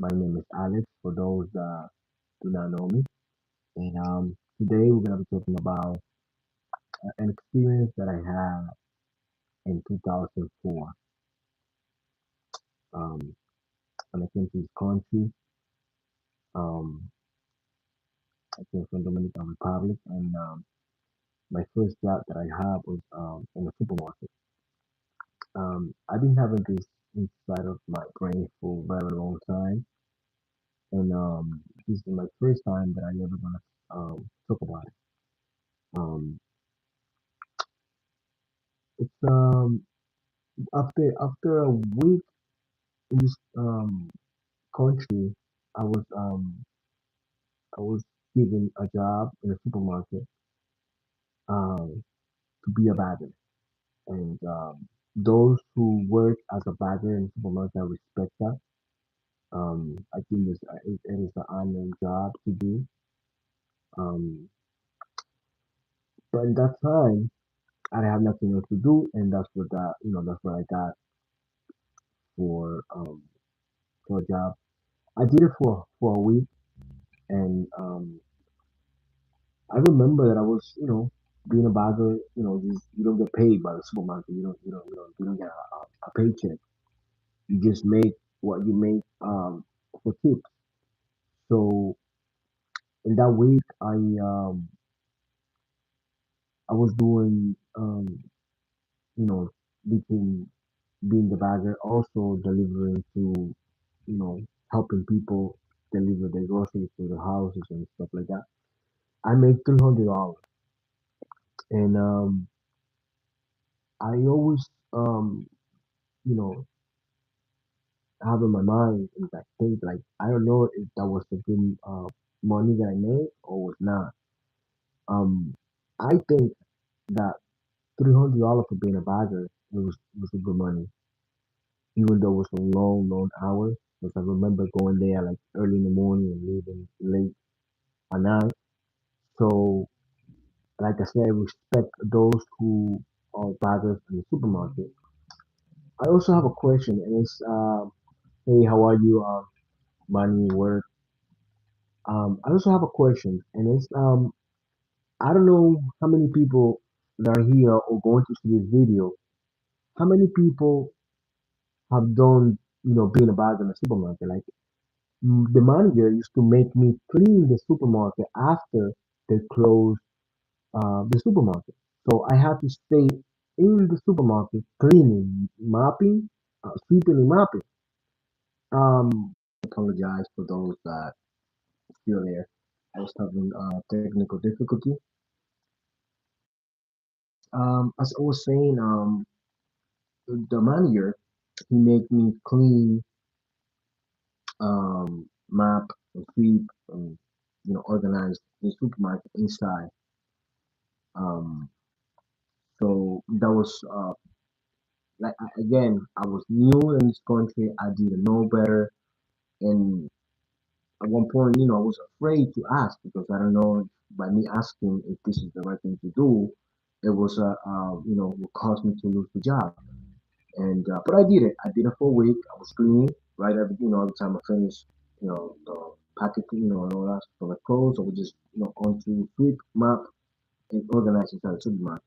My name is Alex, for those that do not know me. And today we're going to be talking about an experience that I had in 2004. Um, when I came to this country, um, I came from Dominican Republic, and my first job that I had was in a supermarket. I've been having this inside of my brain for a very long time, and this is my first time that I ever gonna talk about it. Um, it's after a week in this country, I was um I was given a job in a supermarket um to be a bagger, and those who work as a bagger in supermarket I respect that. I think it is an honoring job to do. Um, but in that time, I didn't have nothing else to do, and that's what I got for um for a job. I did it for a week, and I remember that I was, being a bagger, you don't get paid by the supermarket. You don't get a paycheck. You just make what you make for tips. So in that week, I was doing, you know, between being the bagger, also delivering to, you know, helping people deliver their groceries to their houses and stuff like that. I made $300, and I always, you know, have in my mind is I think like I don't know if that was the good money that I made or was not. Um, I think that $300 for being a bagger was a good money, even though it was a long hours. Because I remember going there like early in the morning and leaving late at night. So like I said, I respect those who are baggers in the supermarket. I also have a question, and it's hey, how are you? Money, work. I also have a question, and it's I don't know how many people that are here or going to see this video. How many people have done, being a bag in the supermarket? Like the manager used to make me clean the supermarket after they close the supermarket. So I had to stay in the supermarket cleaning, mopping, sweeping and mopping. Apologize for those that still there. I was having technical difficulty. As I was saying, the manager he make me clean, map, and sweep, and organize the supermarket inside. Um, so that was like again, I was new in this country. I didn't know better, and at one point, I was afraid to ask because I don't know if by me asking if this is the right thing to do, it was would cause me to lose the job. And but I did it. I did it for a week. I was cleaning right every every time I finished the packaging and all that for the clothes. I would just onto sweep map and organize inside the supermarket.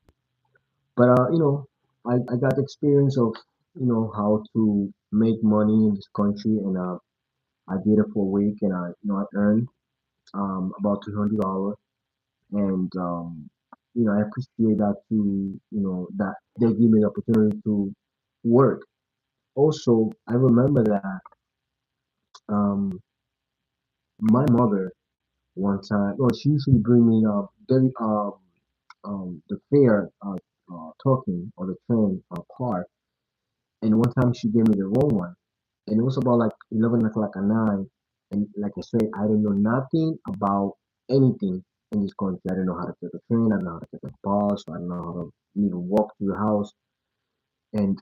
But I got the experience of how to make money in this country, and I did it for a week, and I earned about $200, and I appreciate that too. That they give me the opportunity to work. Also, I remember that um, my mother one time, well, she usually bring me the fare talking or the train part, and one time she gave me the wrong one, and it was about like 11 o'clock at night, and like I said, I didn't know nothing about anything in this country. I didn't know how to take a train, I didn't know how to take a bus, I didn't know how to even walk to the house, and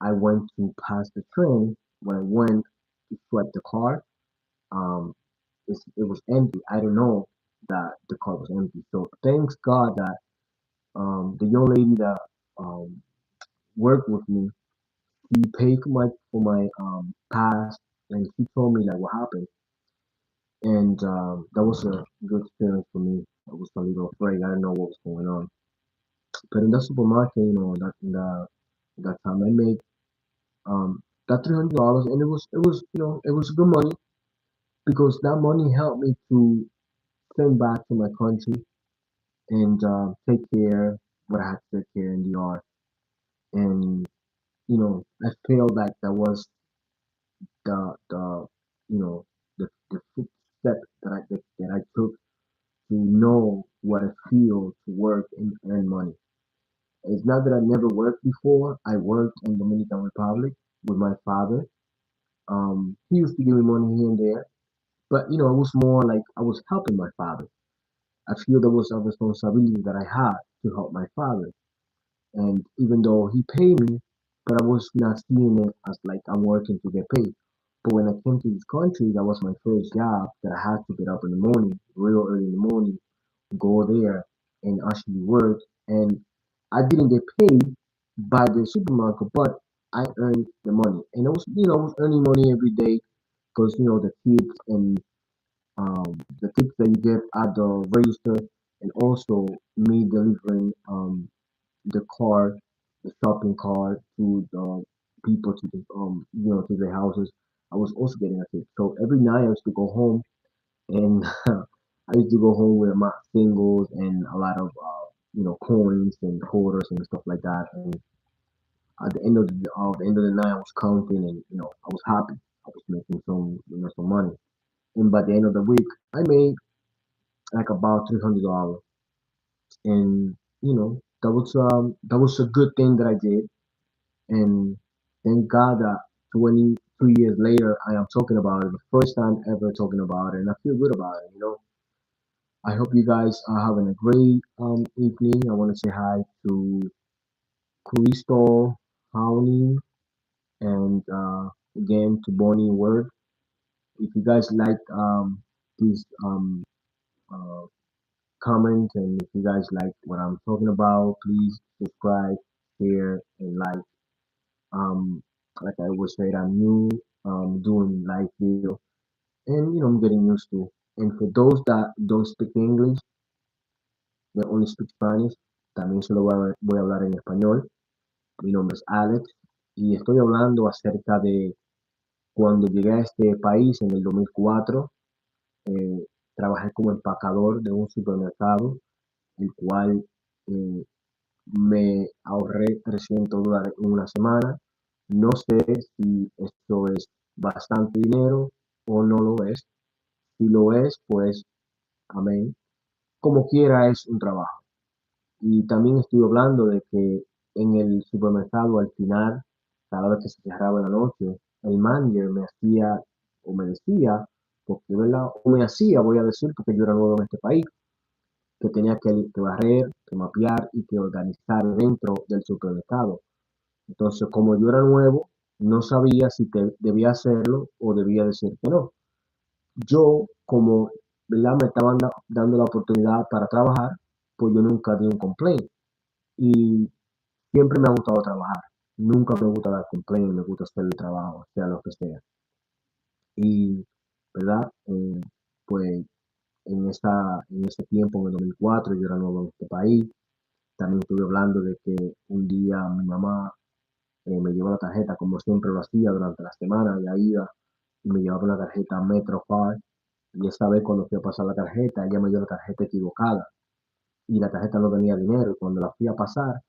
I went to pass the train. When I went to swipe the card, um, it was empty. I didn't know that the car was empty. So thanks God that the young lady that um, worked with me, she paid for my pass, and he told me like what happened, and that was a good experience for me. I was a little afraid. I didn't know what was going on, but in the supermarket, that in that time I made that $300, and it was it was good money because that money helped me to send back to my country and take care what I had to take care in the yard. And I felt like that was the you know the first step that I took to know what it feels to work and earn money. It's not that I never worked before. I worked in Dominican Republic with my father. He used to give me money here and there, but it was more like I was helping my father. I feel there was a responsibility that I had to help my father. And even though he paid me, but I was not seeing it as like I'm working to get paid. But when I came to this country, that was my first job that I had to get up in the morning, real early in the morning, go there and actually work. And I didn't get paid by the supermarket, but I earned the money. And I was earning money every day because, the tips and the tips that you get at the register, and also me delivering the card, the shopping cart to the people to the to their houses. I was also getting a tip. So every night I used to go home, and I used to go home with my singles and a lot of coins and quarters and stuff like that. And at the end of the night, I was counting, and I was happy. I was making some money. And by the end of the week, I made like about $300, and that was a good thing that I did. And thank God that 22 years later, I am talking about it, the first time ever talking about it, and I feel good about it. I hope you guys are having a great evening. I want to say hi to Crystal, Howling, and again to Bonnie Word. If you guys like this uh, comment, and if you guys like what I'm talking about, please subscribe, share, and like. Um, like I always said, I'm new doing live video, and I'm getting used to. And for those that don't speak English, they only speak Spanish, también solo voy a hablar en español. Mi nombre es Alex y estoy hablando acerca de cuando llegué a este país en el 2004. eh, Trabajé como empacador de un supermercado, el cual eh, me ahorré $300 en una semana. No sé si esto es bastante dinero o no lo es. Si lo es, pues amén. Como quiera es un trabajo. Y también estoy hablando de que en el supermercado al final, cada vez que se cerraba la noche, el manager me hacía o me decía, porque verdad, o me hacía, voy a decir, porque yo era nuevo en este país, que tenía que barrer, que mapear y que organizar dentro del supermercado. Entonces, como yo era nuevo, no sabía si debía hacerlo o debía decir que no. Yo, como ¿verdad? Me estaban dando la oportunidad para trabajar, pues yo nunca di un complaint. Y siempre me ha gustado trabajar. Nunca me gusta dar complaint, me gusta hacer el trabajo, sea lo que sea. Y, ¿verdad? Pues en ese tiempo, en el 2004, yo era nuevo en este país. También estuve hablando de que un día mi mamá me llevó la tarjeta como siempre lo hacía durante la semana, ya iba y me llevaba una tarjeta MetroCard, y esa vez cuando fui a pasar la tarjeta, ella me dio la tarjeta equivocada y la tarjeta no tenía dinero, y cuando la fui a pasar,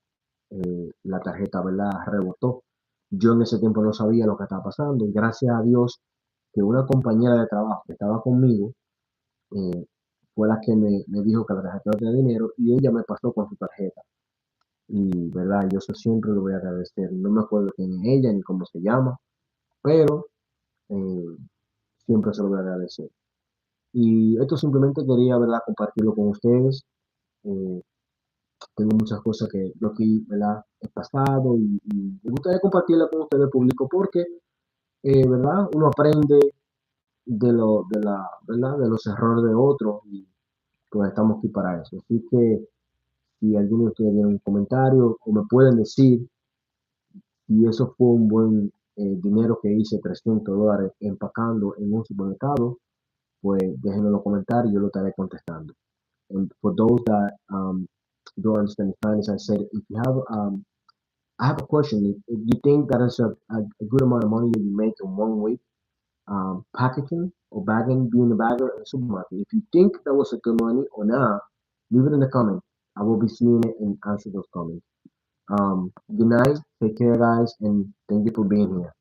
la tarjeta, ¿verdad?, rebotó. Yo en ese tiempo no sabía lo que estaba pasando, y gracias a Dios que una compañera de trabajo que estaba conmigo eh, fue la que me dijo que la tarjeta no tenía dinero, y ella me pasó con su tarjeta. Y, ¿verdad?, yo eso siempre lo voy a agradecer. No me acuerdo quién es ella ni cómo se llama, pero eh, siempre se lo voy a agradecer. Y esto simplemente quería, ¿verdad?, compartirlo con ustedes. Eh, Tengo muchas cosas que lo que, ¿verdad?, he pasado, y me gustaría compartirla con ustedes, público, porque, ¿verdad?, uno aprende ¿verdad?, de los errores de otros, y pues estamos aquí para eso. Así que si alguno de ustedes tiene un comentario o me pueden decir si eso fue un buen el dinero que hice, $300 empacando en un supermercado, pues déjenme en los comentarios, yo lo estaré contestando. And for those that don't understand Spanish, I said, if you have, I have a question. If you think that is a good amount of money that you make in one week, packaging or bagging, being a bagger in a supermarket, if you think that was a good money or not, leave it in the comment. I will be seeing it and answer those comments. Good night. Take care, guys, and thank you for being here.